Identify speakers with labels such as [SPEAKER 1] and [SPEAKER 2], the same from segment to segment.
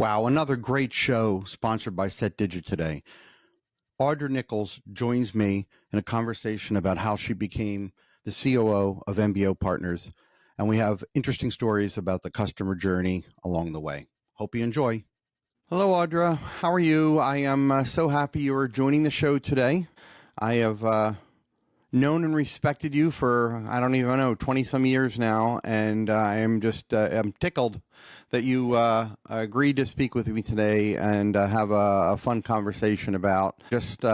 [SPEAKER 1] Wow, another great show sponsored by Set Digit today. Audra Nichols joins me in a conversation about how she became the COO of MBO Partners, and we have interesting stories about the customer journey along the way. Hope you enjoy. Hello, Audra. How are you? I am so happy you are joining the show today. I have known and respected you for, I don't even know, 20 some years now. And I am just, I'm tickled that you agreed to speak with me today and have a fun conversation about just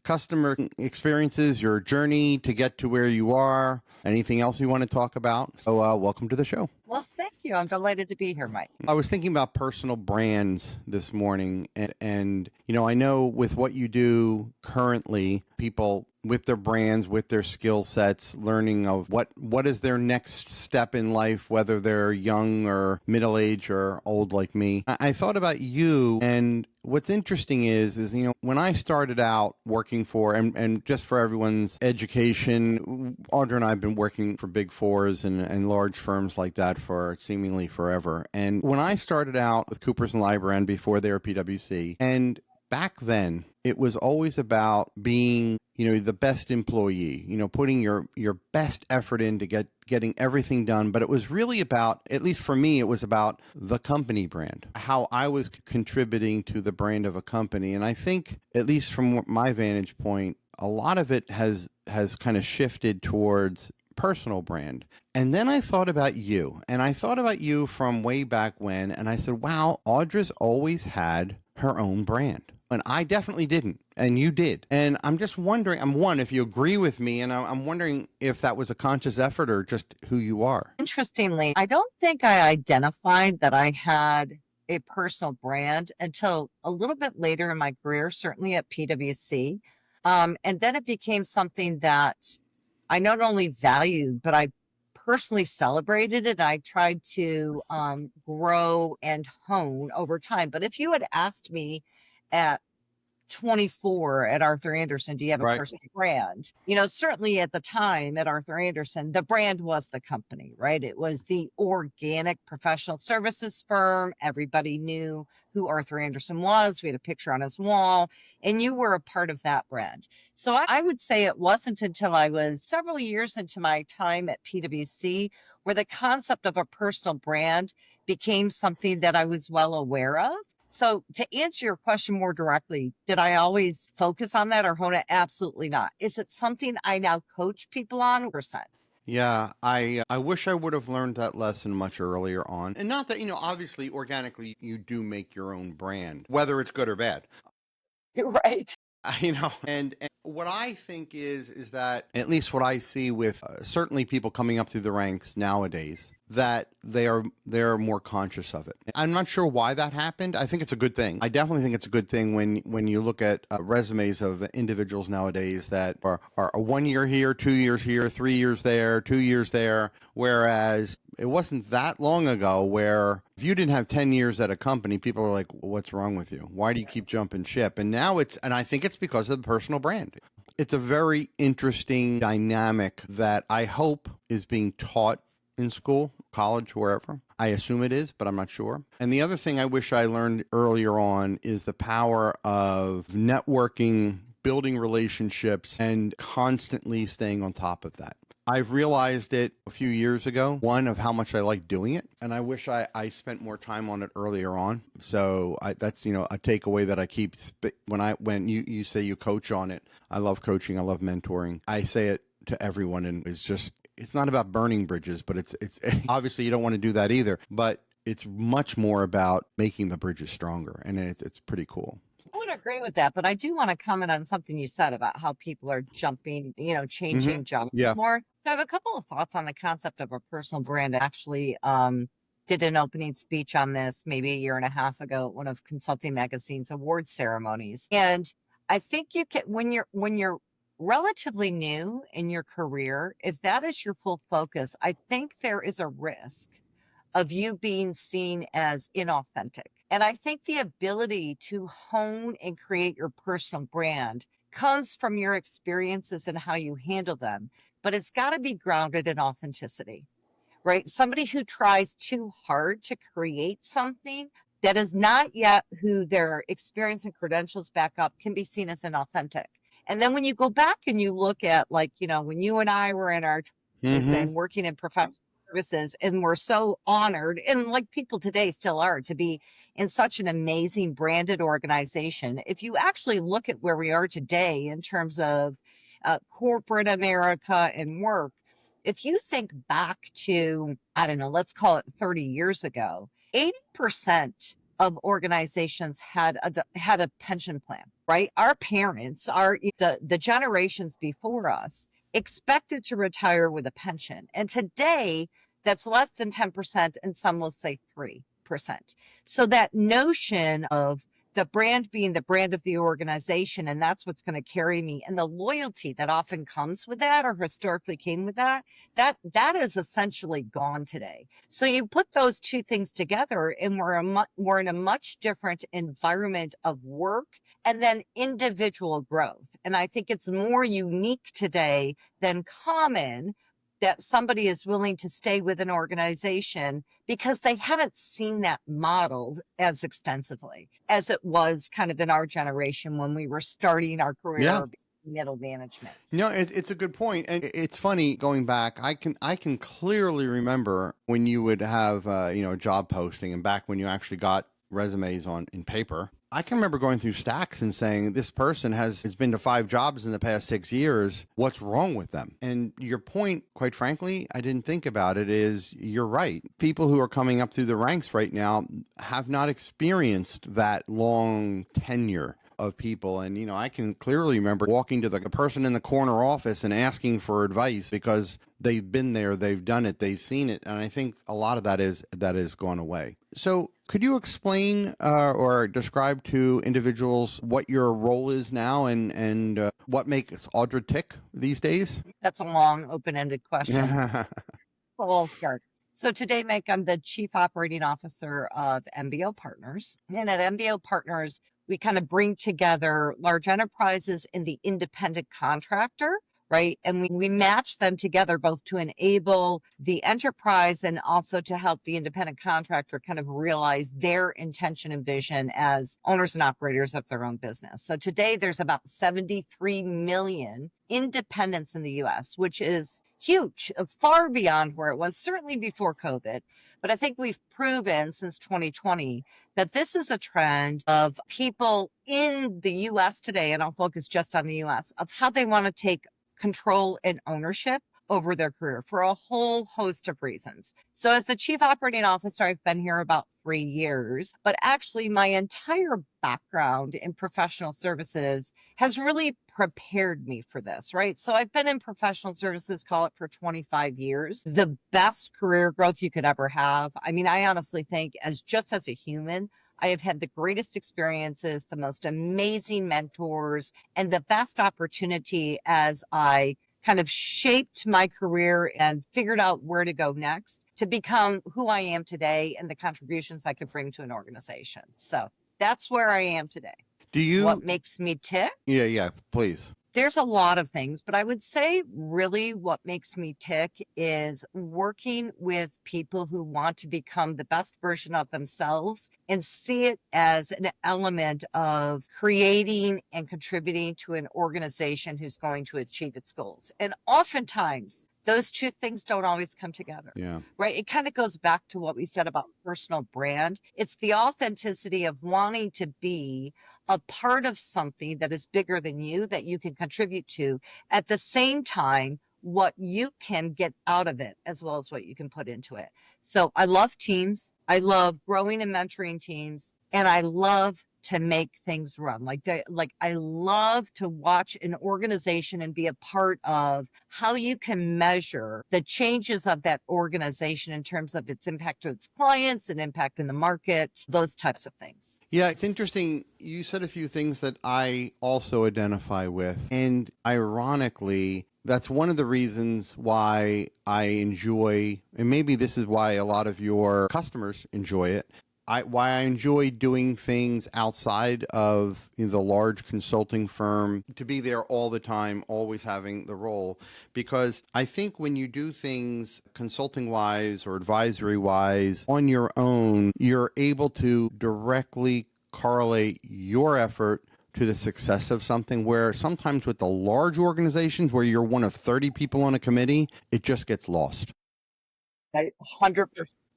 [SPEAKER 1] customer experiences, your journey to get to where you are, anything else you want to talk about. So welcome to the show.
[SPEAKER 2] Well, thank you. I'm delighted to be here, Mike.
[SPEAKER 1] I was thinking about personal brands this morning, and I know with what you do currently, people with their brands, with their skill sets, learning of what is their next step in life, whether they're young or middle-aged or old like me. I thought about you, and what's interesting is when I started out working for, and just for everyone's education, Audra and I have been working for Big Fours and large firms like that for seemingly forever. And when I started out with Coopers and Lybrand before they were PwC, and back then it was always about being the best employee, putting your best effort into getting everything done. But it was really about, at least for me, it was about the company brand, how I was contributing to the brand of a company. And I think, at least from my vantage point, a lot of it has kind of shifted towards personal brand. And then I thought about you, and I thought about you from way back when, and I said, wow, Audra's always had her own brand. And I definitely didn't, and you did. And I'm just wondering, if you agree with me, and I'm wondering if that was a conscious effort or just who you are.
[SPEAKER 2] Interestingly, I don't think I identified that I had a personal brand until a little bit later in my career, certainly at PwC. And then it became something that I not only valued, but I personally celebrated it. I tried to grow and hone over time. But if you had asked me at 24 at Arthur Andersen, do you have a
[SPEAKER 1] Right.
[SPEAKER 2] personal brand? Certainly at the time at Arthur Andersen, the brand was the company, right? It was the organic professional services firm. Everybody knew who Arthur Andersen was. We had a picture on his wall, and you were a part of that brand. So I would say it wasn't until I was several years into my time at PwC where the concept of a personal brand became something that I was well aware of. So to answer your question more directly, did I always focus on that or hone it? Absolutely not. Is it something I now coach people on? Percent.
[SPEAKER 1] Yeah, I wish I would have learned that lesson much earlier on. And not that, obviously, organically, you do make your own brand, whether it's good or bad.
[SPEAKER 2] Right.
[SPEAKER 1] And what I think is that, at least what I see with certainly people coming up through the ranks nowadays, that they're more conscious of it. I'm not sure why that happened. I think it's a good thing. I definitely think it's a good thing when you look at resumes of individuals nowadays that are 1 year here, 2 years here, 3 years there, 2 years there, whereas it wasn't that long ago where if you didn't have 10 years at a company, people were like, what's wrong with you? Why do you keep jumping ship? And now and I think it's because of the personal brand. It's a very interesting dynamic that I hope is being taught in school, college, wherever. I assume it is, but I'm not sure. And the other thing I wish I learned earlier on is the power of networking, building relationships, and constantly staying on top of that. I've realized it a few years ago, one, of how much I like doing it, and I wish I spent more time on it earlier on. So that's a takeaway that I keep when you say you coach on it. I love coaching. I love mentoring. I say it to everyone, and it's not about burning bridges, but it's obviously you don't want to do that either. But it's much more about making the bridges stronger, and it's pretty cool.
[SPEAKER 2] I would agree with that, but I do want to comment on something you said about how people are jumping, changing jobs more. So I have a couple of thoughts on the concept of a personal brand. I actually did an opening speech on this maybe a year and a half ago at one of Consulting Magazine's award ceremonies. And I think you can, when you're relatively new in your career, if that is your full focus, I think there is a risk of you being seen as inauthentic. And I think the ability to hone and create your personal brand comes from your experiences and how you handle them, but it's got to be grounded in authenticity, right? Somebody who tries too hard to create something, that is not yet who their experience and credentials back up can be seen as inauthentic. And then when you go back and you look at, like, when you and I were in our 20s and working in professional services, and we're so honored, and like people today still are, to be in such an amazing branded organization. If you actually look at where we are today in terms of corporate America and work, if you think back to, I don't know, let's call it 30 years ago, 80% of organizations had a pension plan, right? Our parents, the generations before us, expected to retire with a pension. And today, that's less than 10%, and some will say 3%. So that notion of the brand being the brand of the organization, and that's what's going to carry me, and the loyalty that often comes with that, or historically came with that is essentially gone today. So you put those two things together, and we're in a much different environment of work and then individual growth. And I think it's more unique today than common that somebody is willing to stay with an organization because they haven't seen that modeled as extensively as it was kind of in our generation when we were starting our career. Middle management.
[SPEAKER 1] No, it's a good point. And it's funny going back. I can clearly remember when you would have a job posting, and back when you actually got resumes in paper. I can remember going through stacks and saying, this person has been to 5 jobs in the past 6 years. What's wrong with them? And your point, quite frankly, I didn't think about it, is you're right. People who are coming up through the ranks right now have not experienced that long tenure of people. And, I can clearly remember walking to the person in the corner office and asking for advice because they've been there, they've done it, they've seen it. And I think a lot of that is gone away. So could you explain or describe to individuals what your role is now and what makes Audra tick these days?
[SPEAKER 2] That's a long, open-ended question. I'll start. So today, Mike, I'm the Chief Operating Officer of MBO Partners. And at MBO Partners, we kind of bring together large enterprises and the independent contractor, right? And we match them together both to enable the enterprise and also to help the independent contractor kind of realize their intention and vision as owners and operators of their own business. So today there's about 73 million independents in the US, which is huge, far beyond where it was, certainly before COVID. But I think we've proven since 2020 that this is a trend of people in the US today, and I'll focus just on the US, of how they want to take control and ownership over their career for a whole host of reasons. So as the Chief Operating Officer, I've been here about 3 years, but actually my entire background in professional services has really prepared me for this, right? So I've been in professional services, call it, for 25 years, the best career growth you could ever have. I mean, I honestly think just as a human, I have had the greatest experiences, the most amazing mentors, and the best opportunity as I kind of shaped my career and figured out where to go next to become who I am today and the contributions I could bring to an organization. So that's where I am today. What makes me tick?
[SPEAKER 1] Yeah, please.
[SPEAKER 2] There's a lot of things, but I would say really what makes me tick is working with people who want to become the best version of themselves and see it as an element of creating and contributing to an organization who's going to achieve its goals. And oftentimes, those two things don't always come together.
[SPEAKER 1] Yeah.
[SPEAKER 2] Right. It kind of goes back to what we said about personal brand. It's the authenticity of wanting to be a part of something that is bigger than you, that you can contribute to. At the same time, what you can get out of it as well as what you can put into it. So I love teams. I love growing and mentoring teams. And I love to make things run. I love to watch an organization and be a part of how you can measure the changes of that organization in terms of its impact to its clients and impact in the market, those types of things.
[SPEAKER 1] Yeah, it's interesting. You said a few things that I also identify with. And ironically, that's one of the reasons why I enjoy, and maybe this is why a lot of your customers enjoy it, why I enjoy doing things outside of the large consulting firm, to be there all the time, always having the role, because I think when you do things consulting wise or advisory wise on your own, you're able to directly correlate your effort to the success of something, where sometimes with the large organizations where you're one of 30 people on a committee, it just gets lost.
[SPEAKER 2] 100%.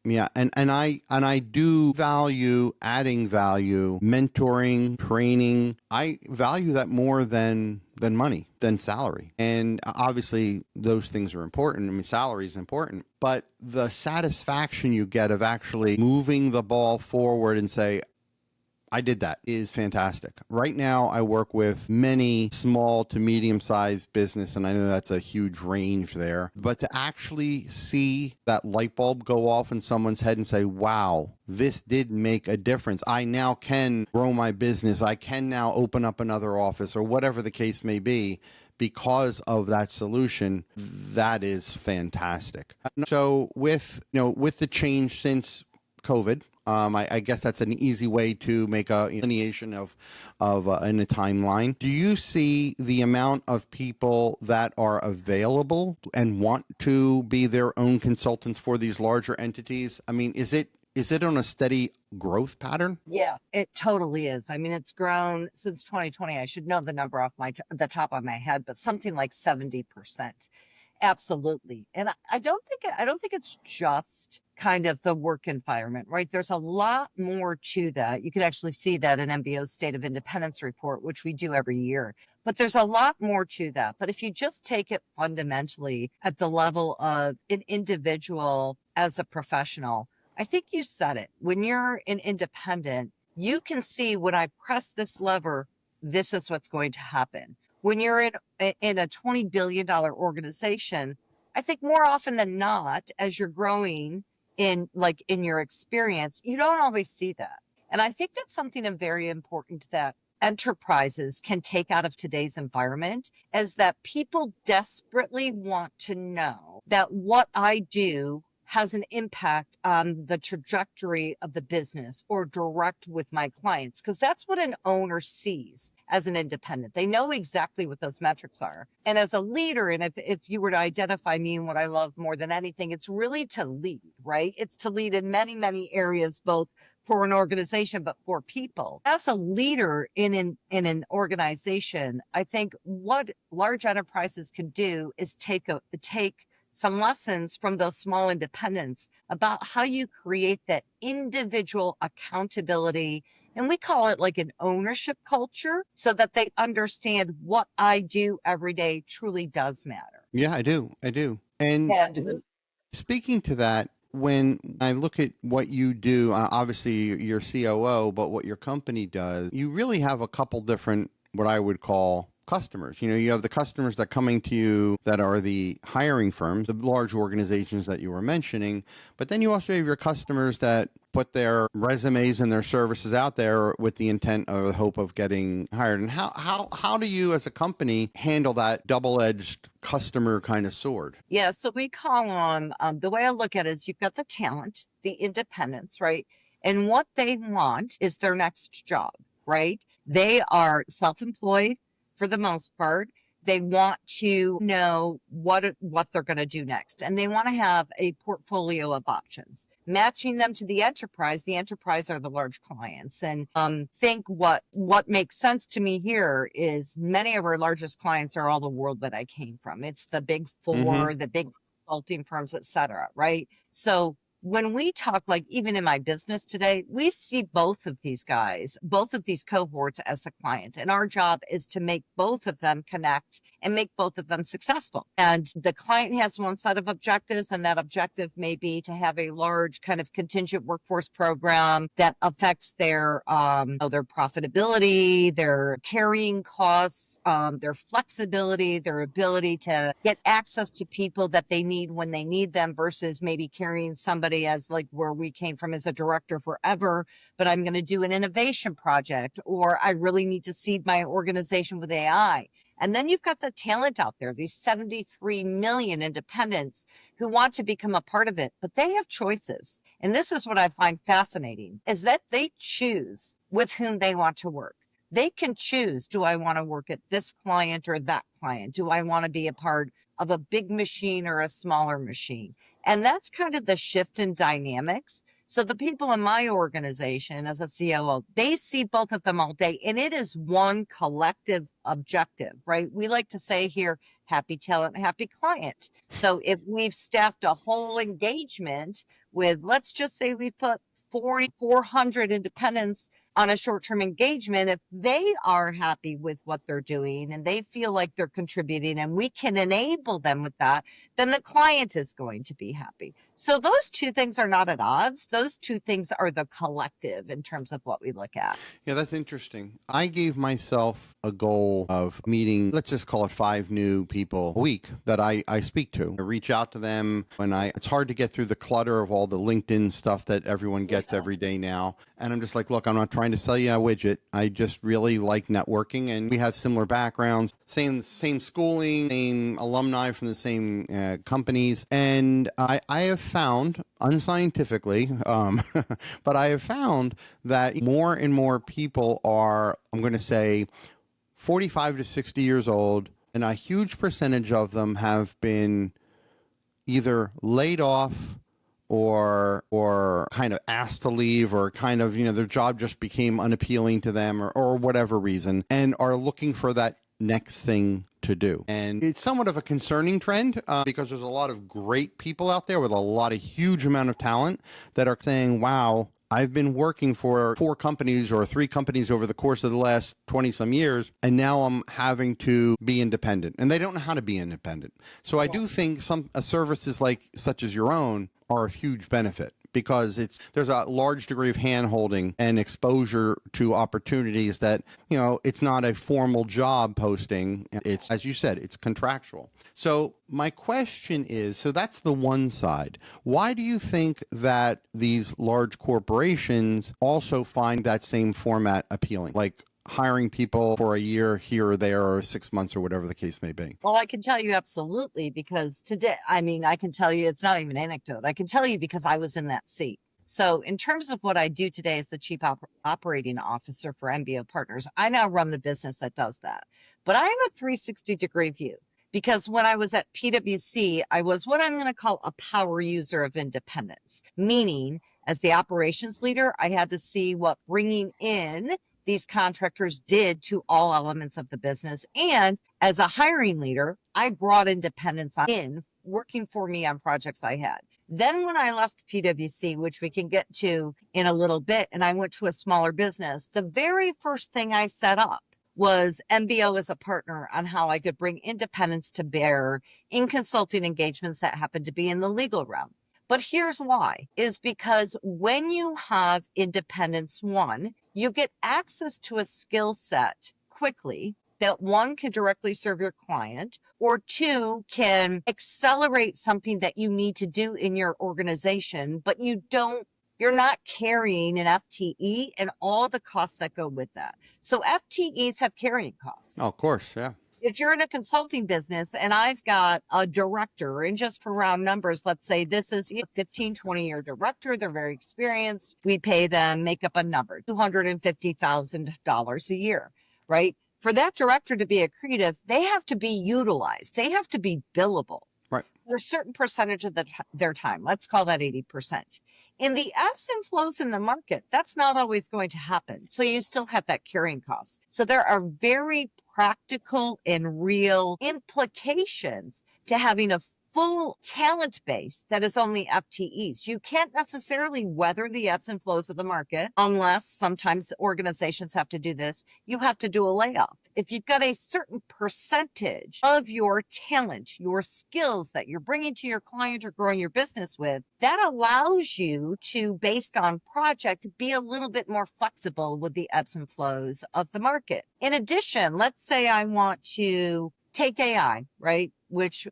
[SPEAKER 1] Yeah, and I do value adding value, mentoring, training. I value that more than money, than salary. And obviously those things are important. I mean, salary is important, but the satisfaction you get of actually moving the ball forward and say, I did that, is fantastic. Right now, I work with many small to medium sized business, and I know that's a huge range there. But to actually see that light bulb go off in someone's head and say, wow, this did make a difference. I now can grow my business. I can now open up another office, or whatever the case may be, because of that solution. That is fantastic. So with the change since COVID, I guess that's an easy way to make a delineation of in a timeline. Do you see the amount of people that are available and want to be their own consultants for these larger entities? I mean, is it on a steady growth pattern?
[SPEAKER 2] Yeah, it totally is. I mean, it's grown since 2020. I should know the number off the top of my head, but something like 70%. Absolutely. And I don't think it's just kind of the work environment, right? There's a lot more to that. You could actually see that in MBO's State of Independence report, which we do every year. But there's a lot more to that. But if you just take it fundamentally at the level of an individual as a professional, I think you said it. When you're an independent, you can see when I press this lever, this is what's going to happen. When you're in a $20 billion organization, I think more often than not, as you're growing in your experience, you don't always see that. And I think that's something very important that enterprises can take out of today's environment, is that people desperately want to know that what I do has an impact on the trajectory of the business or direct with my clients, because that's what an owner sees as an independent. They know exactly what those metrics are. And as a leader, and if you were to identify me and what I love more than anything, it's really to lead, right? It's to lead in many, many areas, both for an organization, but for people. As a leader in an organization, I think what large enterprises can do is take some lessons from those small independents about how you create that individual accountability. And we call it like an ownership culture, so that they understand what I do every day truly does matter.
[SPEAKER 1] Yeah, I do. And speaking to that, when I look at what you do, obviously you're COO, but what your company does, you really have a couple different, what I would call, customers. You have the customers that coming to you that are the hiring firms, the large organizations that you were mentioning, but then you also have your customers that put their resumes and their services out there with the intent or the hope of getting hired. And how do you as a company handle that double-edged customer kind of sword?
[SPEAKER 2] Yeah, so we call them, the way I look at it is, you've got the talent, the independents, right? And what they want is their next job, right? They are self-employed for the most part. They want to know what they're going to do next. And they want to have a portfolio of options, matching them to the enterprise. The enterprise are the large clients. And think what makes sense to me here is many of our largest clients are all the world that I came from. It's the big four, the big consulting firms, et cetera, right? So when we talk, like even in my business today, we see both of these guys, both of these cohorts as the client. And our job is to make both of them connect and make both of them successful. And the client has one set of objectives, and that objective may be to have a large kind of contingent workforce program that affects their profitability, their carrying costs, their flexibility, their ability to get access to people that they need when they need them, versus maybe carrying somebody as like where we came from as a director forever, but I'm going to do an innovation project, or I really need to seed my organization with AI. And then you've got the talent out there, these 73 million independents who want to become a part of it, but they have choices. And this is what I find fascinating, is that they choose with whom they want to work. They can choose, do I want to work at this client or that client? Do I want to be a part of a big machine or a smaller machine? And that's kind of the shift in dynamics. So the people in my organization as a COO, they see both of them all day, and it is one collective objective, right? We like to say here, happy talent, happy client. So if we've staffed a whole engagement with, let's just say we put 400 independents on a short-term engagement, if they are happy with what they're doing and they feel like they're contributing and we can enable them with that, then the client is going to be happy. So those two things are not at odds. Those two things are the collective in terms of what we look at.
[SPEAKER 1] Yeah, that's interesting. I gave myself a goal of meeting, let's just call it 5 new people a week that I speak to. I reach out to them when it's hard to get through the clutter of all the LinkedIn stuff that everyone gets every day now. And I'm just like, look, I'm not trying to sell you a widget. I just really like networking, and we have similar backgrounds, same schooling, same alumni from the same companies. And I have found, unscientifically, but I have found that more and more people are, I'm going to say, 45 to 60 years old, and a huge percentage of them have been either laid off or kind of asked to leave, or kind of, their job just became unappealing to them, or whatever reason, and are looking for that next thing to do. And it's somewhat of a concerning trend because there's a lot of great people out there with a huge amount of talent that are saying, wow, I've been working for 4 companies or 3 companies over the course of the last 20 some years, and now I'm having to be independent, and they don't know how to be independent. So I do think services such as your own are a huge benefit, because there's a large degree of hand-holding and exposure to opportunities that, it's not a formal job posting. It's, as you said, it's contractual. So my question is, so that's the one side. Why do you think that these large corporations also find that same format appealing? Like hiring people for a year here or there, or 6 months, or whatever the case may be?
[SPEAKER 2] Well, I can tell you absolutely, because today, I can tell you, it's not even anecdote. I can tell you because I was in that seat. So in terms of what I do today as the Chief Operating Officer for MBO Partners, I now run the business that does that. But I have a 360-degree view, because when I was at PwC, I was what I'm going to call a power user of independence, meaning as the operations leader, I had to see what bringing in these contractors did to all elements of the business. And as a hiring leader, I brought independence in working for me on projects I had. Then when I left PwC, which we can get to in a little bit, and I went to a smaller business, the very first thing I set up was MBO as a partner on how I could bring independence to bear in consulting engagements that happened to be in the legal realm. But here's why, is because when you have independence, one, you get access to a skill set quickly that, one, can directly serve your client, or 2, can accelerate something that you need to do in your organization, but you're not carrying an FTE and all the costs that go with that. So FTEs have carrying costs.
[SPEAKER 1] Oh, of course, yeah.
[SPEAKER 2] If you're in a consulting business and I've got a director, and just for round numbers, let's say this is a 15, 20-year director, they're very experienced. We pay them, make up a number, $250,000 a year, right? For that director to be accretive, they have to be utilized. They have to be billable.
[SPEAKER 1] Right.
[SPEAKER 2] For a certain percentage of their time. Let's call that 80%. In the ebbs and flows in the market, that's not always going to happen. So you still have that carrying cost. So there are very practical and real implications to having a full talent base that is only FTEs. You can't necessarily weather the ebbs and flows of the market, unless sometimes organizations have to do this. You have to do a layoff. If you've got a certain percentage of your talent, your skills that you're bringing to your client or growing your business with, that allows you to, based on project, be a little bit more flexible with the ebbs and flows of the market. In addition, let's say I want to take AI, right? Which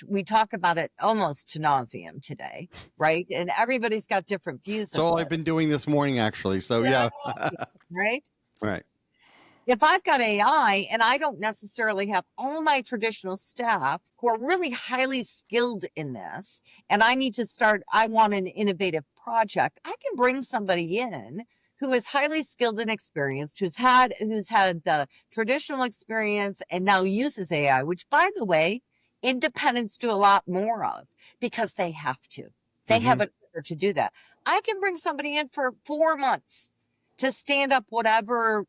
[SPEAKER 2] we talk about it almost to nauseum today, right? And everybody's got different views.
[SPEAKER 1] So I've been doing this morning, actually. So yeah.
[SPEAKER 2] Right?
[SPEAKER 1] Right.
[SPEAKER 2] If I've got AI and I don't necessarily have all my traditional staff who are really highly skilled in this, and I want an innovative project, I can bring somebody in who is highly skilled and experienced, who's had the traditional experience and now uses AI, which, by the way, independents do a lot more of because they have to. They have an order to do that. I can bring somebody in for 4 months to stand up whatever,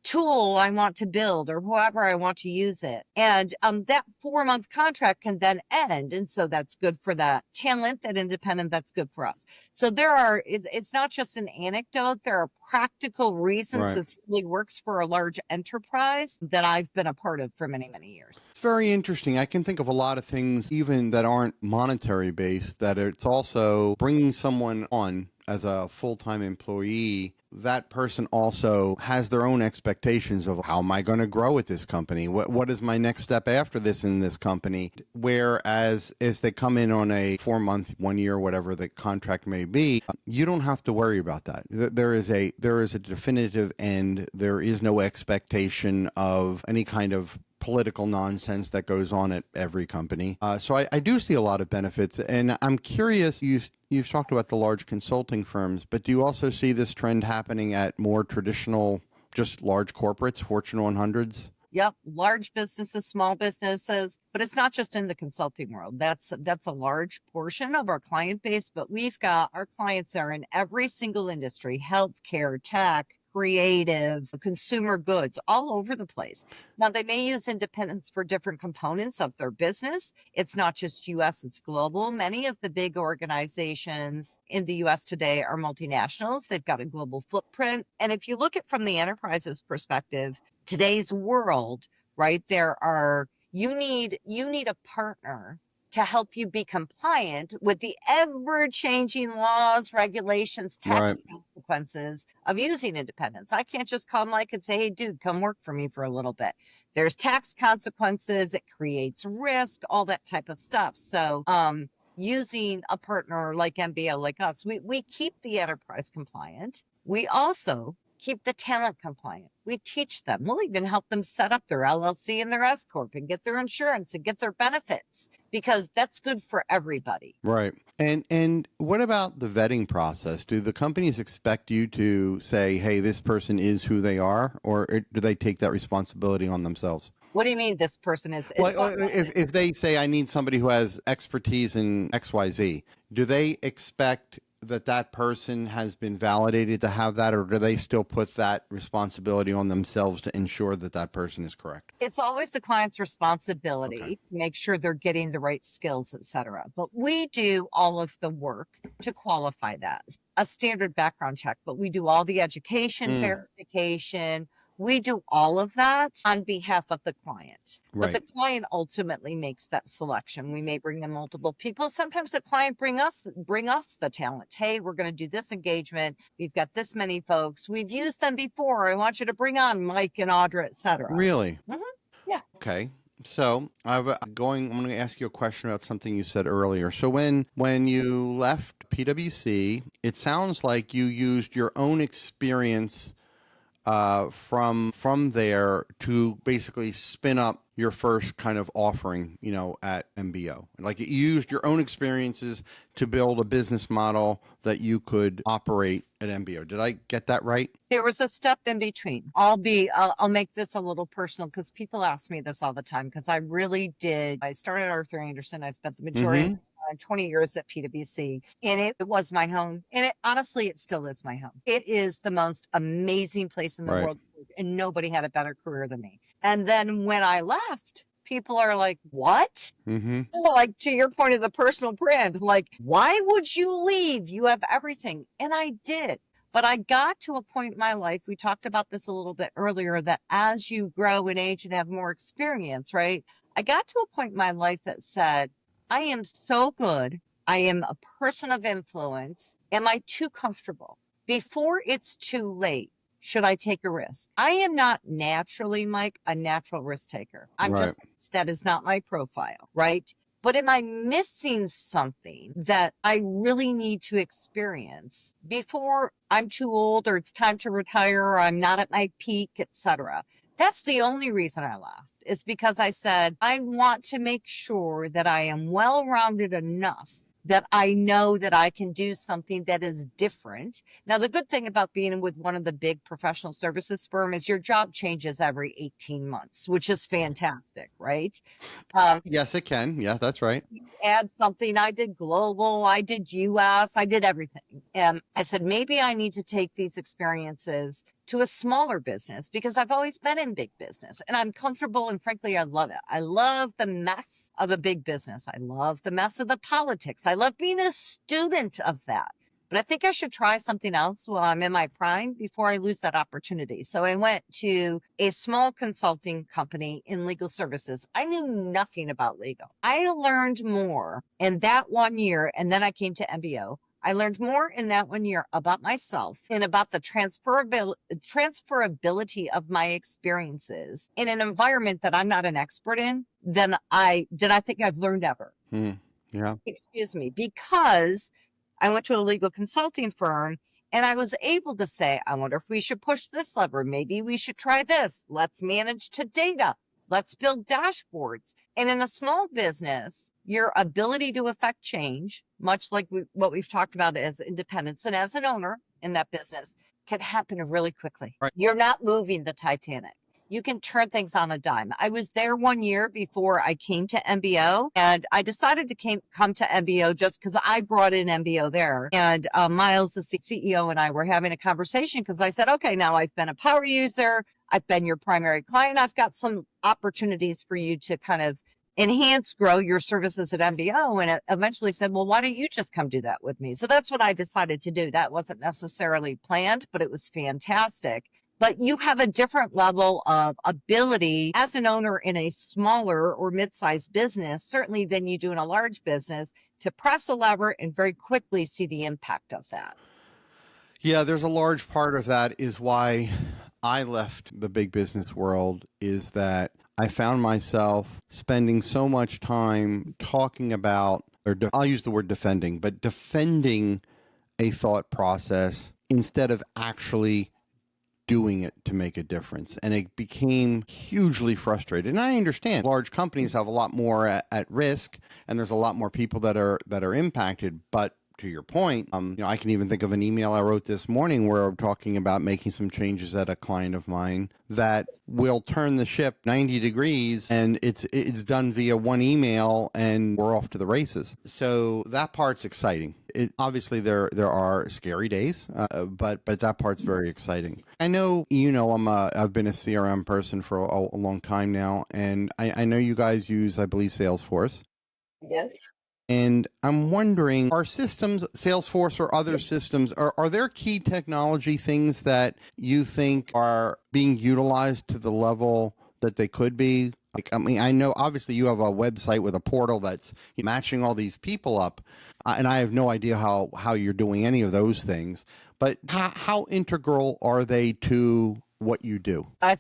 [SPEAKER 2] tool I want to build or however I want to use it. And that 4-month contract can then end. And so that's good for that talent, that independent, that's good for us. So it's not just an anecdote. There are practical reasons this really works for a large enterprise that I've been a part of for many, many years.
[SPEAKER 1] It's very interesting. I can think of a lot of things, even that aren't monetary based, that it's also bringing someone on as a full-time employee. That person also has their own expectations of, how am I going to grow at this company? What is my next step after this in this company? Whereas if they come in on a 4-month, 1 year, whatever the contract may be, you don't have to worry about that. There is a definitive end. There is no expectation of any kind of political nonsense that goes on at every company. So I do see a lot of benefits. And I'm curious, you've talked about the large consulting firms, but do you also see this trend happening at more traditional, just large corporates, Fortune 100s?
[SPEAKER 2] Yep, large businesses, small businesses, but it's not just in the consulting world. That's a large portion of our client base, but our clients are in every single industry: healthcare, tech, creative, consumer goods, all over the place. Now, they may use independents for different components of their business. It's not just US, it's global. Many of the big organizations in the US today are multinationals. They've got a global footprint. And if you look at from the enterprise's perspective, today's world, right, you need a partner to help you be compliant with the ever-changing laws, regulations, tax consequences of using independence. I can't just call Mike and say, hey, dude, come work for me for a little bit. There's tax consequences. It creates risk, all that type of stuff. So using a partner like MBO, like us, we keep the enterprise compliant. We also keep the talent compliant. We teach them. We'll even help them set up their LLC and their S Corp and get their insurance and get their benefits, because that's good for everybody.
[SPEAKER 1] Right. And what about the vetting process? Do the companies expect you to say, hey, this person is who they are, or do they take that responsibility on themselves?
[SPEAKER 2] What do you mean this person is?
[SPEAKER 1] Well, if they say, I need somebody who has expertise in XYZ, do they expect that person has been validated to have that, or do they still put that responsibility on themselves to ensure that person is correct?
[SPEAKER 2] It's always the client's responsibility to make sure they're getting the right skills, et cetera. But we do all of the work to qualify that. A standard background check, but we do all the education verification. We do all of that on behalf of the client. But the client ultimately makes that selection. We may bring them multiple people. Sometimes the client bring us the talent. Hey, we're going to do this engagement. We've got this many folks. We've used them before. I want you to bring on Mike and Audra, et cetera.
[SPEAKER 1] Really?
[SPEAKER 2] Yeah.
[SPEAKER 1] Okay. So I'm going to ask you a question about something you said earlier. So when you left PwC, it sounds like you used your own experience from there to basically spin up your first kind of offering, at MBO. Like, you used your own experiences to build a business model that you could operate at MBO. Did I get that right?
[SPEAKER 2] There was a step in between. I'll make this a little personal, because people ask me this all the time, because I really did. I started at Arthur Andersen. I spent the majority of 20 years at PwC, and it was my home. And honestly, it still is my home. It is the most amazing place in the world, and nobody had a better career than me. And then when I left, people are like, what? Like, to your point of the personal brand, like, why would you leave? You have everything. And I did. But I got to a point in my life, we talked about this a little bit earlier, that as you grow in age and have more experience, right? I got to a point in my life that said, I am so good. I am a person of influence. Am I too comfortable? Before it's too late, should I take a risk? I am not naturally, Mike, a natural risk taker. That is not my profile, right? But am I missing something that I really need to experience before I'm too old or it's time to retire or I'm not at my peak, etc.? That's the only reason I left, is because I said, I want to make sure that I am well-rounded enough that I know that I can do something that is different. Now, the good thing about being with one of the big professional services firm is your job changes every 18 months, which is fantastic, right?
[SPEAKER 1] Yes, it can. Yeah, that's right.
[SPEAKER 2] Add something. I did global, I did US, I did everything. And I said, maybe I need to take these experiences to a smaller business because I've always been in big business and I'm comfortable. And frankly, I love it. I love the mess of a big business. I love the mess of the politics. I love being a student of that. But I think I should try something else while I'm in my prime before I lose that opportunity. So I went to a small consulting company in legal services. I knew nothing about legal. I learned more in that 1 year, and then I came to MBO. I learned more in that 1 year about myself and about the transferability of my experiences in an environment that I'm not an expert in than I think I've learned ever.
[SPEAKER 1] Yeah.
[SPEAKER 2] Excuse me, because I went to a legal consulting firm and I was able to say, I wonder if we should push this lever. Maybe we should try this. Let's manage to data. Let's build dashboards. And in a small business, your ability to affect change, much like what we've talked about as independence and as an owner in that business, can happen really quickly.
[SPEAKER 1] Right.
[SPEAKER 2] You're not moving the Titanic. You can turn things on a dime. I was there 1 year before I came to MBO, and I decided to come to MBO just because I brought in MBO there. And Miles, the CEO, and I were having a conversation because I said, okay, now I've been a power user. I've been your primary client. I've got some opportunities for you to kind of enhance, grow your services at MBO. And it eventually said, well, why don't you just come do that with me? So that's what I decided to do. That wasn't necessarily planned, but it was fantastic. But you have a different level of ability as an owner in a smaller or mid-sized business, certainly than you do in a large business, to press a lever and very quickly see the impact of that.
[SPEAKER 1] Yeah, there's a large part of that is why I left the big business world, is that I found myself spending so much time talking about, I'll use the word defending, but defending a thought process instead of actually doing it to make a difference. And it became hugely frustrated. And I understand large companies have a lot more at risk, and there's a lot more people that are impacted. But to your point, I can even think of an email I wrote this morning where I'm talking about making some changes at a client of mine that will turn the ship 90 degrees, and it's done via one email, and we're off to the races. So that part's exciting. Obviously there are scary days, but that part's very exciting. I know I've been a CRM person for a long time now, and I know you guys use, I believe, Salesforce.
[SPEAKER 2] Yes.
[SPEAKER 1] And I'm wondering, are systems, Salesforce or other systems, are there key technology things that you think are being utilized to the level that they could be? Like, I mean, I know obviously you have a website with a portal that's matching all these people up, and I have no idea how you're doing any of those things. But how integral are they to what you do?
[SPEAKER 2] I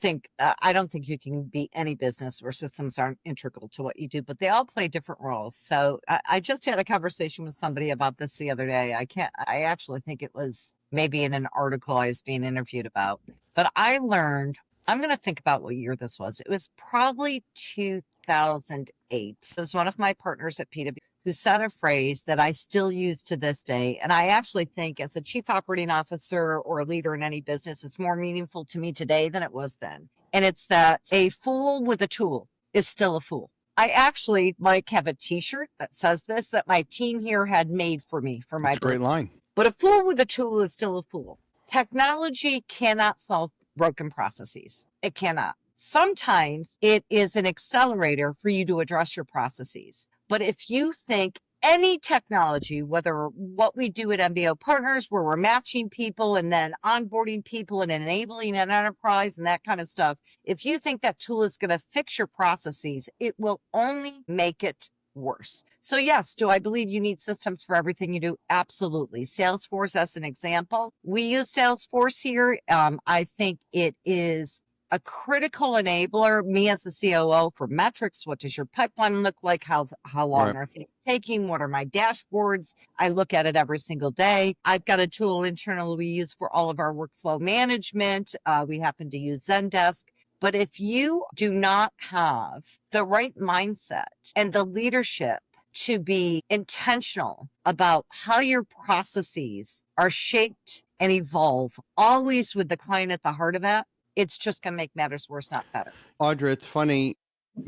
[SPEAKER 2] don't think you can be any business where systems aren't integral to what you do, but they all play different roles. So I just had a conversation with somebody about this the other day. I actually think it was maybe in an article I was being interviewed about, but I learned, I'm going to think about what year this was. It was probably 2008. It was one of my partners at PwC who said a phrase that I still use to this day. And I actually think as a chief operating officer or a leader in any business, it's more meaningful to me today than it was then. And it's that a fool with a tool is still a fool. I actually have a t-shirt that says this, that my team here had made for me for my
[SPEAKER 1] great line.
[SPEAKER 2] But a fool with a tool is still a fool. Technology cannot solve broken processes. It cannot. Sometimes it is an accelerator for you to address your processes. But if you think any technology, whether what we do at MBO Partners, where we're matching people and then onboarding people and enabling an enterprise and that kind of stuff, if you think that tool is going to fix your processes, it will only make it worse. So yes, do I believe you need systems for everything you do? Absolutely. Salesforce as an example. We use Salesforce here. I think it is a critical enabler, me as the COO, for metrics. What does your pipeline look like? How long are things taking? What are my dashboards? I look at it every single day. I've got a tool internally we use for all of our workflow management. We happen to use Zendesk. But if you do not have the right mindset and the leadership to be intentional about how your processes are shaped and evolve, always with the client at the heart of it, it's just going to make matters worse, not better.
[SPEAKER 1] Audra, it's funny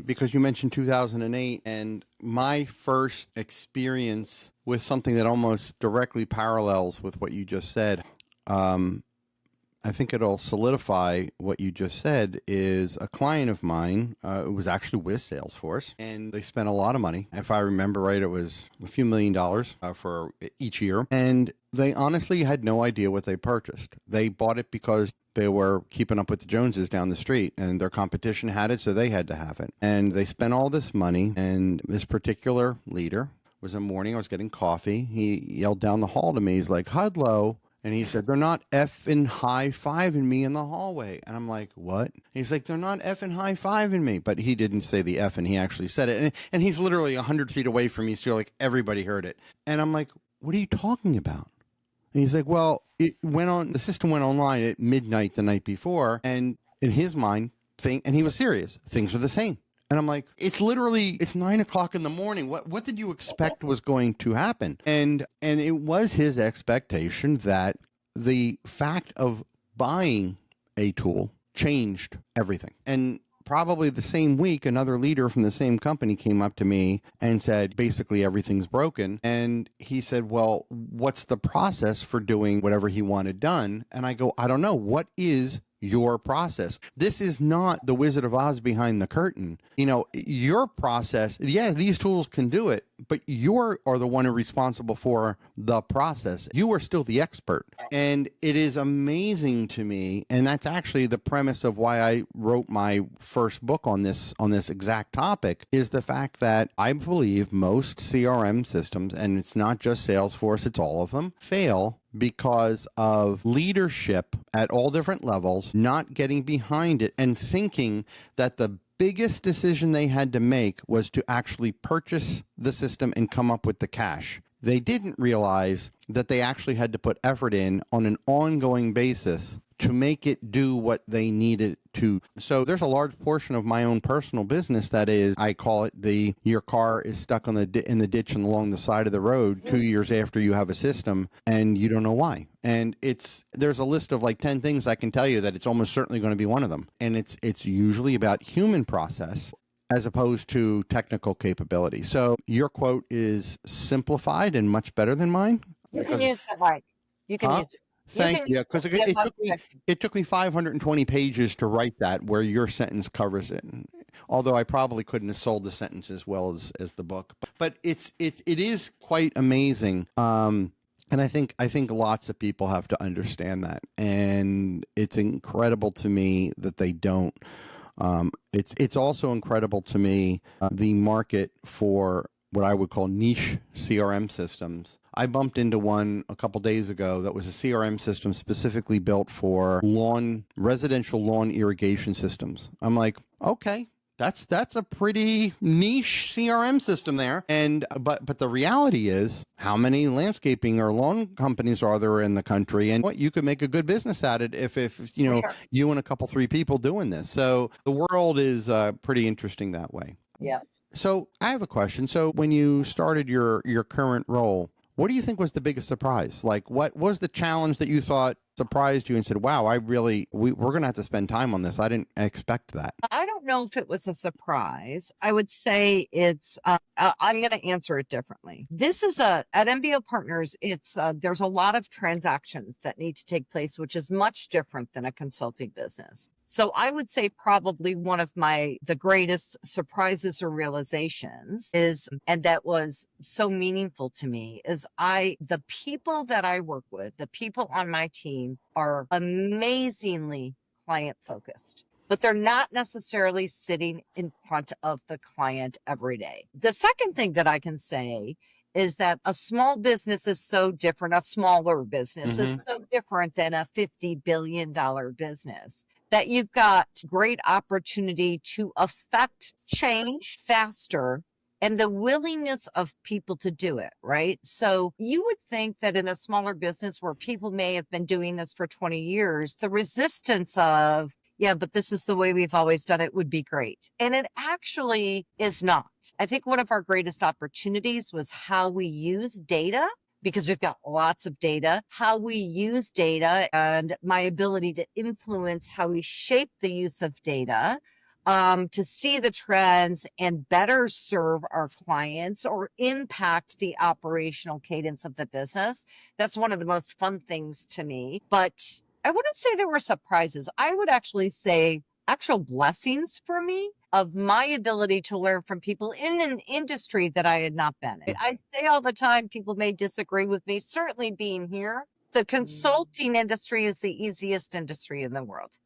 [SPEAKER 1] because you mentioned 2008, and my first experience with something that almost directly parallels with what you just said, I think it'll solidify what you just said, is a client of mine. It was actually with Salesforce, and they spent a lot of money. If I remember right, it was a few $1 million for each year. And they honestly had no idea what they purchased. They bought it because they were keeping up with the Joneses down the street, and their competition had it, so they had to have it. And they spent all this money, and this particular leader was in the morning, I was getting coffee. He yelled down the hall to me. He's like, "Hudlow." And he said, "They're not effing high-fiving me in the hallway." And I'm like, "What?" He's like, "They're not effing high-fiving me." But he didn't say the F, and he actually said it. And he's literally 100 feet away from me, so like everybody heard it. And I'm like, "What are you talking about?" And he's like, "Well, the system went online at midnight the night before, and in his mind, and he was serious, things are the same." And I'm like, it's 9 o'clock in the morning. What did you expect was going to happen? And it was his expectation that the fact of buying a tool changed everything. And probably the same week, another leader from the same company came up to me and said, basically everything's broken. And he said, "Well, what's the process for doing whatever he wanted done?" And I go, "I don't know. What is your process? This is not the Wizard of Oz behind the curtain. Your process, yeah, these tools can do it, but you are the one who's responsible for the process. You are still the expert." And it is amazing to me, and that's actually the premise of why I wrote my first book on this exact topic, is the fact that I believe most CRM systems, and it's not just Salesforce, it's all of them, fail because of leadership at all different levels not getting behind it and thinking that the biggest decision they had to make was to actually purchase the system and come up with the cash. They didn't realize that they actually had to put effort in on an ongoing basis to make it do what they needed to. So there's a large portion of my own personal business that is, I call it your car is stuck in the ditch and along the side of the road 2 years after you have a system, and you don't know why. And there's a list of like 10 things I can tell you that it's almost certainly going to be one of them. And it's usually about human process as opposed to technical capability. So your quote is simplified and much better than mine.
[SPEAKER 2] You can use it, Mike. You can use it.
[SPEAKER 1] Thank you. Because it took me 520 pages to write that, where your sentence covers it. Although I probably couldn't have sold the sentence as well as the book. But it is quite amazing. And I think lots of people have to understand that. And it's incredible to me that they don't. It's also incredible to me the market for what I would call niche CRM systems. I bumped into one a couple days ago that was a CRM system specifically built for residential lawn irrigation systems. I'm like, okay, that's a pretty niche CRM system there. And but the reality is, how many landscaping or lawn companies are there in the country? And you could make a good business at it if
[SPEAKER 2] Sure.
[SPEAKER 1] you and a couple, 3 people doing this. So the world is pretty interesting that way.
[SPEAKER 2] Yeah.
[SPEAKER 1] So I have a question. So when you started your current role, what do you think was the biggest surprise? Like, what was the challenge that you thought surprised you and said, "Wow, we're going to have to spend time on this. I didn't expect that."
[SPEAKER 2] I don't know if it was a surprise. I would say it's, I'm going to answer it differently. This is at MBO Partners, it's, there's a lot of transactions that need to take place, which is much different than a consulting business. So I would say probably one of the greatest surprises or realizations is, and that was so meaningful to me, is the people that I work with, the people on my team are amazingly client focused, but they're not necessarily sitting in front of the client every day. The second thing that I can say is that a small business is so different. A smaller business is so different than a $50 billion business, that you've got great opportunity to affect change faster and the willingness of people to do it, right? So you would think that in a smaller business where people may have been doing this for 20 years, the resistance of, yeah, but this is the way we've always done it would be great. And it actually is not. I think one of our greatest opportunities was how we use data, because we've got lots of data, how we use data and my ability to influence how we shape the use of data, to see the trends and better serve our clients or impact the operational cadence of the business. That's one of the most fun things to me. But I wouldn't say there were surprises. I would actually say actual blessings for me of my ability to learn from people in an industry that I had not been in. I say all the time, people may disagree with me, certainly being here. The consulting industry is the easiest industry in the world,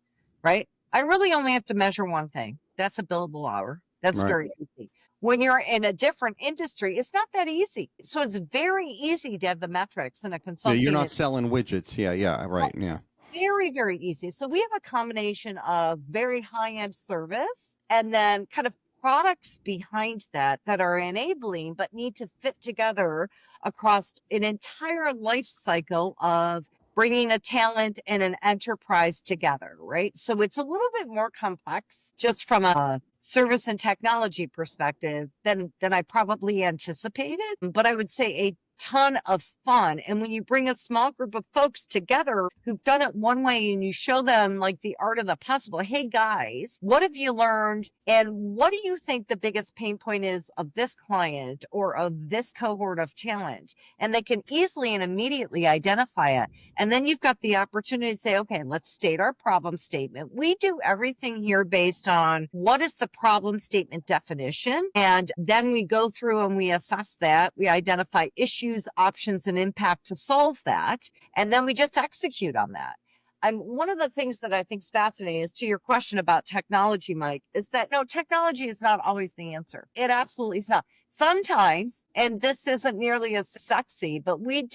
[SPEAKER 2] right? I really only have to measure one thing. That's a billable hour. That's very easy. When you're in a different industry, it's not that easy. So it's very easy to have the metrics in a
[SPEAKER 1] Yeah,
[SPEAKER 2] consulting.
[SPEAKER 1] you're not selling widgets. Yeah, right. Yeah.
[SPEAKER 2] Very, very easy. So we have a combination of very high-end service and then kind of products behind that that are enabling but need to fit together across an entire life cycle of bringing a talent and an enterprise together, right? So it's a little bit more complex just from a service and technology perspective than I probably anticipated. But I would say a ton of fun. And when you bring a small group of folks together who've done it one way and you show them like the art of the possible, hey guys, what have you learned? And what do you think the biggest pain point is of this client or of this cohort of talent? And they can easily and immediately identify it. And then you've got the opportunity to say, okay, let's state our problem statement. We do everything here based on what is the problem statement definition. And then we go through and we assess that. We identify issues, options, and impact to solve that. And then we just execute on that. And one of the things that I think is fascinating is to your question about technology, Mike, is that no, technology is not always the answer. It absolutely is not. Sometimes, and this isn't nearly as sexy, but we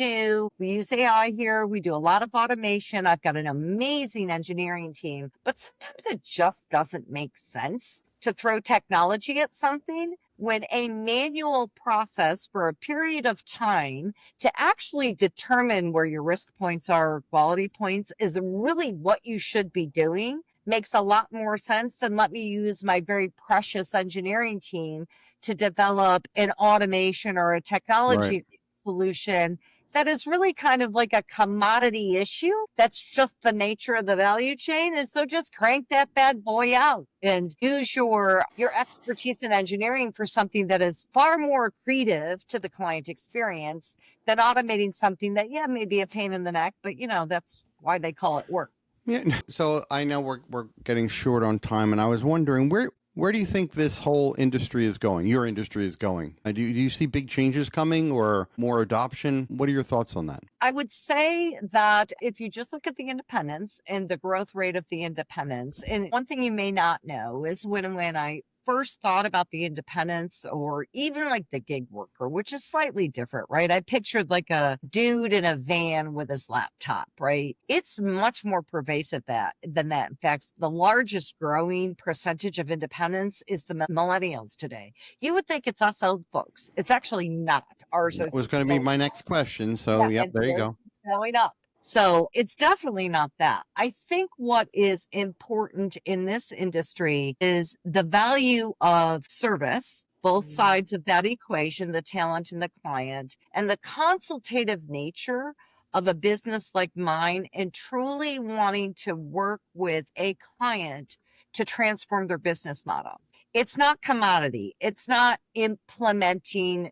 [SPEAKER 2] use AI here. We do a lot of automation. I've got an amazing engineering team, but sometimes it just doesn't make sense to throw technology at something when a manual process for a period of time to actually determine where your risk points are, or quality points, is really what you should be doing. Makes a lot more sense than let me use my very precious engineering team to develop an automation or a technology solution that is really kind of like a commodity issue. That's just the nature of the value chain. And so just crank that bad boy out and use your expertise in engineering for something that is far more accretive to the client experience than automating something that, yeah, may be a pain in the neck, but that's why they call it work.
[SPEAKER 1] Yeah. So I know we're getting short on time, and I was wondering where do you think this whole industry is going? Your industry is going. Do you see big changes coming or more adoption? What are your thoughts on that?
[SPEAKER 2] I would say that if you just look at the independents and the growth rate of the independents, and one thing you may not know is when I first thought about the independents or even like the gig worker, which is slightly different, right? I pictured like a dude in a van with his laptop, right? It's much more pervasive than that. In fact, the largest growing percentage of independents is the millennials today. You would think it's us old folks. It's actually not. Ours
[SPEAKER 1] That was going to be my next question. So, yep, there you go.
[SPEAKER 2] Growing up. So it's definitely not that. I think what is important in this industry is the value of service, both sides of that equation, the talent and the client, and the consultative nature of a business like mine and truly wanting to work with a client to transform their business model. It's not commodity. It's not implementing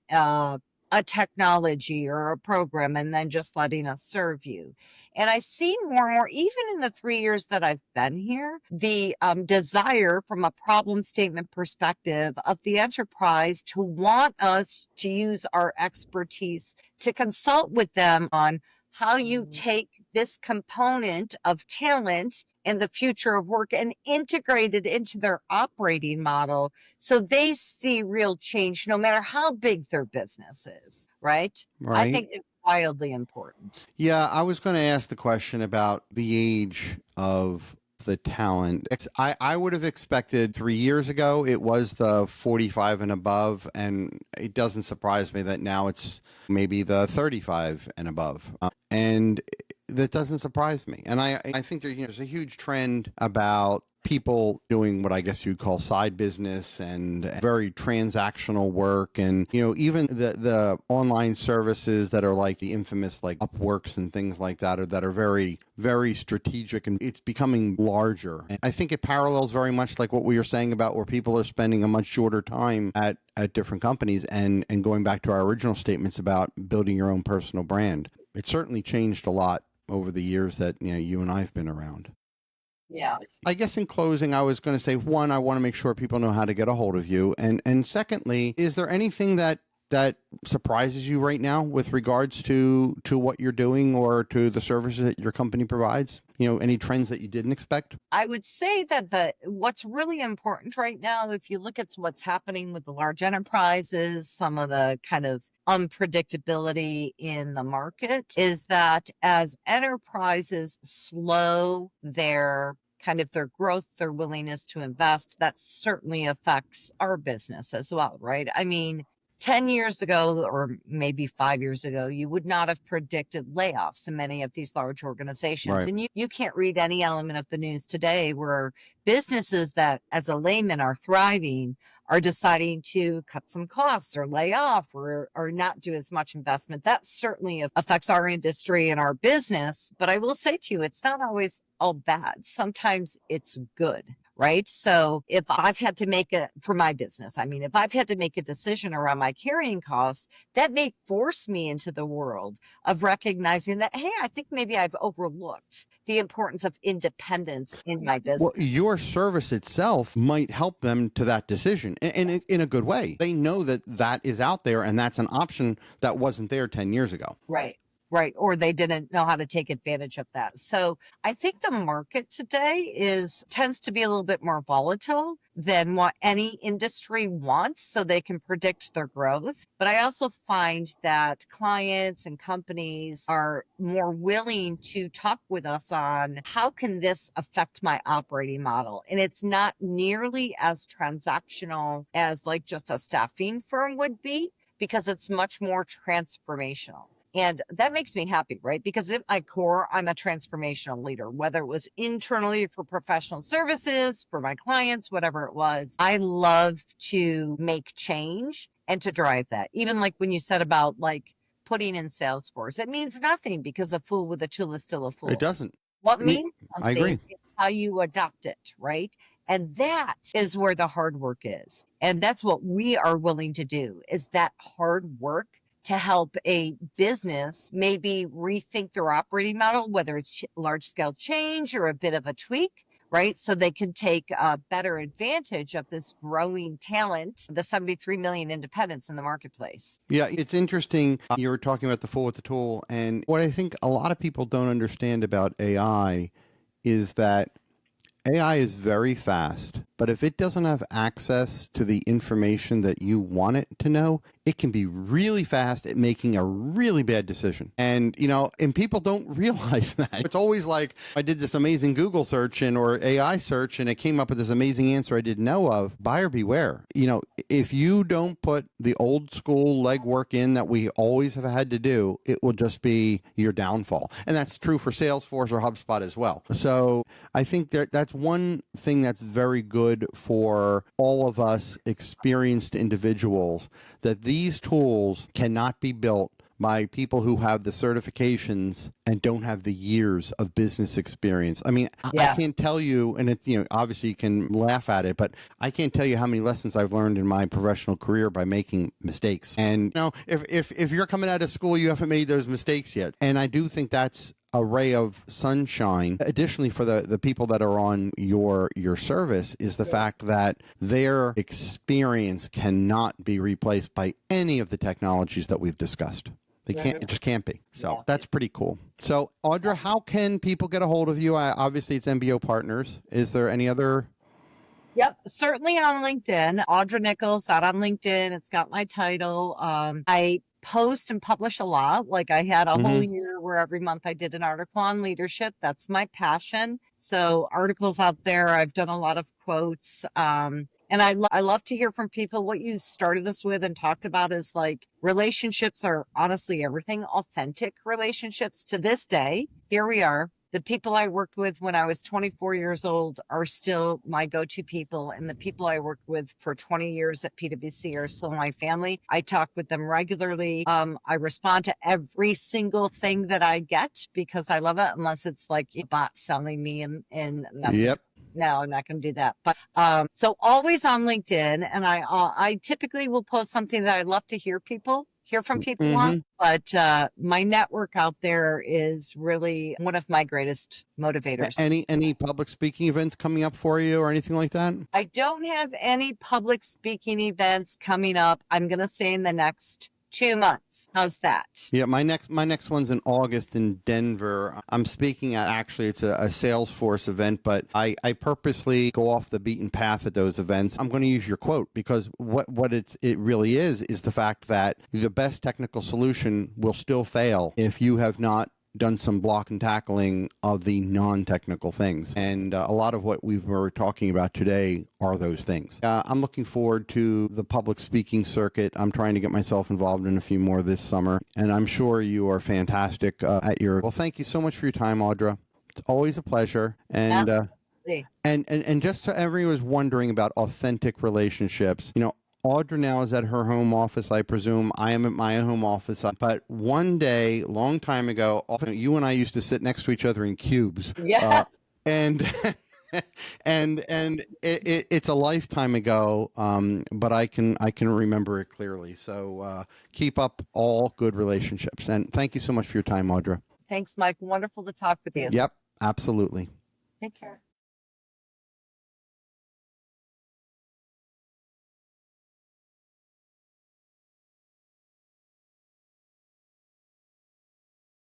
[SPEAKER 2] a technology or a program and then just letting us serve you. And I see more and more, even in the 3 years that I've been here, the desire from a problem statement perspective of the enterprise to want us to use our expertise to consult with them on how you take this component of talent and the future of work and integrate it into their operating model so they see real change no matter how big their business is, right? I think it's wildly important.
[SPEAKER 1] Yeah, I was going to ask the question about the age of the talent. I would have expected 3 years ago it was the 45 and above, and it doesn't surprise me that now it's maybe the 35 and above. And that doesn't surprise me. And I think there's a huge trend about people doing what I guess you'd call side business and very transactional work. And, even the online services that are like the infamous like Upworks and things like that, that are very, very strategic, and it's becoming larger. And I think it parallels very much like what we were saying about where people are spending a much shorter time at different companies, and going back to our original statements about building your own personal brand. It's certainly changed a lot over the years that you and I have been around.
[SPEAKER 2] Yeah.
[SPEAKER 1] I guess in closing, I was going to say, one, I want to make sure people know how to get a hold of you. And secondly, is there anything that surprises you right now with regards to what you're doing or to the services that your company provides? Any trends that you didn't expect?
[SPEAKER 2] I would say that what's really important right now, if you look at what's happening with the large enterprises, some of the kind of unpredictability in the market, is that as enterprises slow their growth, their willingness to invest, that certainly affects our business as well, right? I mean, 10 years ago, or maybe 5 years ago, you would not have predicted layoffs in many of these large organizations.
[SPEAKER 1] Right.
[SPEAKER 2] And you can't read any element of the news today where businesses that, as a layman, are thriving are deciding to cut some costs or lay off or not do as much investment. That certainly affects our industry and our business. But I will say to you, it's not always all bad. Sometimes it's good. Right. So if I've had to for my business, if I've had to make a decision around my carrying costs, that may force me into the world of recognizing that, hey, I think maybe I've overlooked the importance of independence in my business.
[SPEAKER 1] Well, your service itself might help them to that decision in a good way. They know that is out there, and that's an option that wasn't there 10 years ago.
[SPEAKER 2] Right. Right. Or they didn't know how to take advantage of that. So I think the market today tends to be a little bit more volatile than what any industry wants, so they can predict their growth. But I also find that clients and companies are more willing to talk with us on how can this affect my operating model. And it's not nearly as transactional as like just a staffing firm would be, because it's much more transformational. And that makes me happy, right? Because at my core, I'm a transformational leader, whether it was internally for professional services, for my clients, whatever it was. I love to make change and to drive that. Even like when you said about like putting in Salesforce, it means nothing because a fool with a tool is still a fool.
[SPEAKER 1] It doesn't.
[SPEAKER 2] What means something
[SPEAKER 1] I agree.
[SPEAKER 2] is how you adopt it, right? And that is where the hard work is. And that's what we are willing to do, is that hard work to help a business maybe rethink their operating model, whether it's large scale change or a bit of a tweak, right? So they can take better advantage of this growing talent, the 73 million independents in the marketplace.
[SPEAKER 1] Yeah, it's interesting. You were talking about the fool with the tool. And what I think a lot of people don't understand about AI is that AI is very fast, but if it doesn't have access to the information that you want it to know, it can be really fast at making a really bad decision. And, and people don't realize that. It's always like, I did this amazing Google search or AI search, and it came up with this amazing answer I didn't know of. Buyer beware. If you don't put the old school legwork in that we always have had to do, it will just be your downfall. And that's true for Salesforce or HubSpot as well. So I think that's one thing that's very good for all of us experienced individuals, that these tools cannot be built by people who have the certifications and don't have the years of business experience. I mean, I can't tell you, and it's, obviously you can laugh at it, but I can't tell you how many lessons I've learned in my professional career by making mistakes. And, if you're coming out of school, you haven't made those mistakes yet. And I do think that's a ray of sunshine. Additionally, for the people that are on your service, is the fact that their experience cannot be replaced by any of the technologies that we've discussed. They can't. It just can't be. So that's pretty cool. So Audra, how can people get a hold of you? Obviously, it's MBO Partners. Is there any other?
[SPEAKER 2] Yep, certainly on LinkedIn. Audra Nichols, out on LinkedIn. It's got my title. I post and publish a lot. Like I had a whole
[SPEAKER 1] Mm-hmm.
[SPEAKER 2] year where every month I did an article on leadership. That's my passion. So articles out there, I've done a lot of quotes. And I love to hear from people. What you started this with and talked about is like relationships are honestly everything, authentic relationships. To this day, here we are. The people I worked with when I was 24 years old are still my go-to people. And the people I worked with for 20 years at PwC are still my family. I talk with them regularly. I respond to every single thing that I get because I love it, unless it's like a bot selling me in message.
[SPEAKER 1] Yep.
[SPEAKER 2] No, I'm not going to do that. But so always on LinkedIn, and I typically will post something that I love to hear from people on. But my network out there is really one of my greatest motivators.
[SPEAKER 1] Any public speaking events coming up for you or anything like that?
[SPEAKER 2] I don't have any public speaking events coming up. I'm going to say in the next 2 months. How's that?
[SPEAKER 1] Yeah, my next one's in August in Denver. I'm speaking at, actually it's a Salesforce event, but I purposely go off the beaten path at those events. I'm going to use your quote because what it really is the fact that the best technical solution will still fail if you have not done some block and tackling of the non-technical things. And a lot of what we were talking about today are those things. I'm looking forward to the public speaking circuit. I'm trying to get myself involved in a few more this summer. And I'm sure you are fantastic at your... Well, thank you so much for your time, Audra. It's always a pleasure. And and just so everyone was wondering about authentic relationships, Audra now is at her home office, I presume. I am at my home office. But one day, long time ago, you and I used to sit next to each other in cubes.
[SPEAKER 2] Yeah.
[SPEAKER 1] And it's a lifetime ago, but I can remember it clearly. So keep up all good relationships. And thank you so much for your time, Audra.
[SPEAKER 2] Thanks, Mike. Wonderful to talk with you.
[SPEAKER 1] Yep, absolutely.
[SPEAKER 2] Take care.